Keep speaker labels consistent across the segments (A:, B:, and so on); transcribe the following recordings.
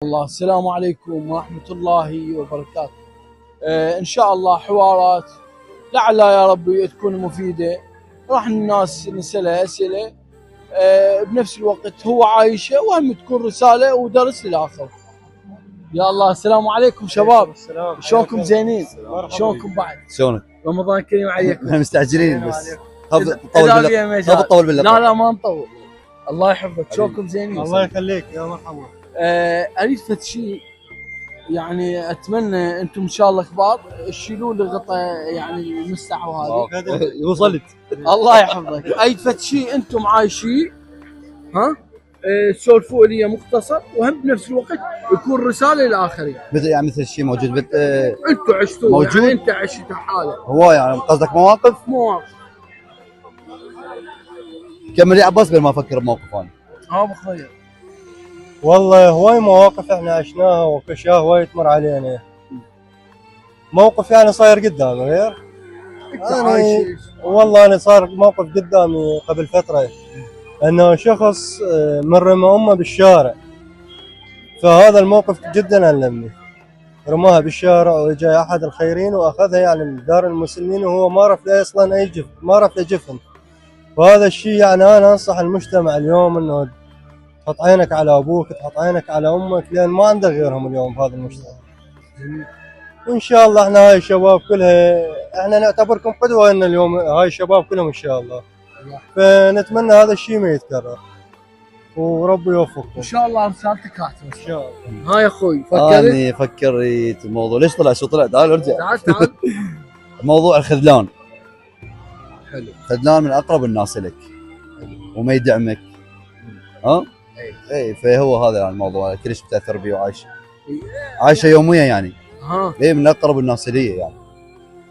A: الله. السلام عليكم ورحمة الله وبركاته. إن شاء الله حوارات لعل يا رب تكون مفيدة. راح الناس نسألها أسئلة بنفس الوقت هو عايشة، وهم تكون رسالة ودرس للآخر. يا الله. السلام عليكم شباب. شلونكم؟ زينين؟ شلونكم بعد؟
B: شلونك؟
A: رمضان كريم عليكم.
B: احنا مستعجلين بس.
A: طول بالله. لا ما نطول. الله يحفظك. شلونكم؟ زينين؟
C: الله يخليك يا مرحبا.
A: اريد فد شيء، يعني اتمنى انتم ان شاء الله كبار تشيلوا لي غطا يعني المسح وهذه.
B: وصلت.
A: الله يحفظك. اريد فد شيء انتم عايشين، ها تسولفوا لي مختصر، وهم بنفس الوقت يكون رساله للاخرين.
B: مثل الشيء موجود
A: انتم عشتوه،
B: موجود؟
A: يعني انت عشت حاله
B: هواية يعني. قصدك مواقف؟ كمل يا عباس قبل ما افكر بموقف انا.
A: ابو خير.
C: والله هواي مواقف احنا عشناها واشياء هواي تمر علينا. موقف يعني صاير قدامي غير والله انا صار موقف قدامي قبل فتره، انه شخص من رمى امه بالشارع، فهذا الموقف جدا ألمني. رماها بالشارع وجاء احد الخيرين واخذها يعني من دار المسنين، وهو ما عرف له اصلا اي جفن، ما عرف له جفن. وهذا الشيء يعني انا انصح المجتمع اليوم انه تحط عينك على ابوك، تحط عينك على امك، لان ما عندك غيرهم اليوم في هذا المجتمع. وان شاء الله احنا هاي الشباب كلها احنا نعتبركم قدوه، ان اليوم هاي الشباب كلهم ان شاء الله، فنتمنى هذا الشيء ما يتكرر وربي يوفقكم
A: ان شاء الله. رسالتك كاتبه
C: ان شاء الله.
A: ها يا اخوي.
B: اني فكرت الموضوع. ليش طلع؟ شو طلع؟ تعال ارجع.
A: تعال.
B: موضوع الخذلان.
A: حلو.
B: خذلان من اقرب الناس لك وما يدعمك. ها؟ اي فهو هذا يعني الموضوع كلش متاثر بيه عايشه يوميا يعني. اي من اقرب الناس لي يعني.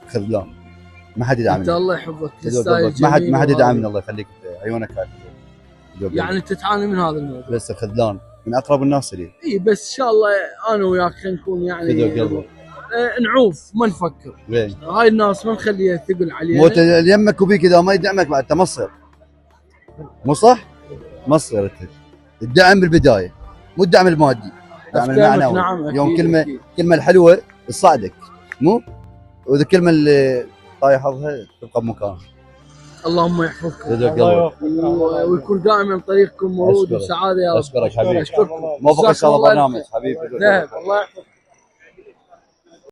B: خذلان ما حد يدعمني.
A: انت الله يحفظك.
B: ما حد يدعمني. الله يخليك. عيونك
A: يعني تتعاني من هذا الموضوع.
B: بس الخذلان من اقرب الناس لي.
A: اي بس ان شاء الله انا وياك خلينا نكون يعني نعوف ما نفكر. هاي الناس ما نخليها ثقل علينا.
B: موت يمك وبيك اذا ما يدعمك بعد تمصر. مو صح؟ مصر الدعم بالبدايه، مو الدعم المادي، الدعم المعنوي.
A: نعم.
B: يوم كلمه الحلوه تصعدك، مو واذا الكلمه اللي طايح حظها تبقى بمكانها.
A: اللهم يحفظكم
C: الله
A: ويكون دائما طريقكم ورود وسعاده يا رب.
B: اشكرك حبيبي.
A: اشكركم.
B: موفق ان شاء الله برنامج حبيبي.
A: الله يحفظك.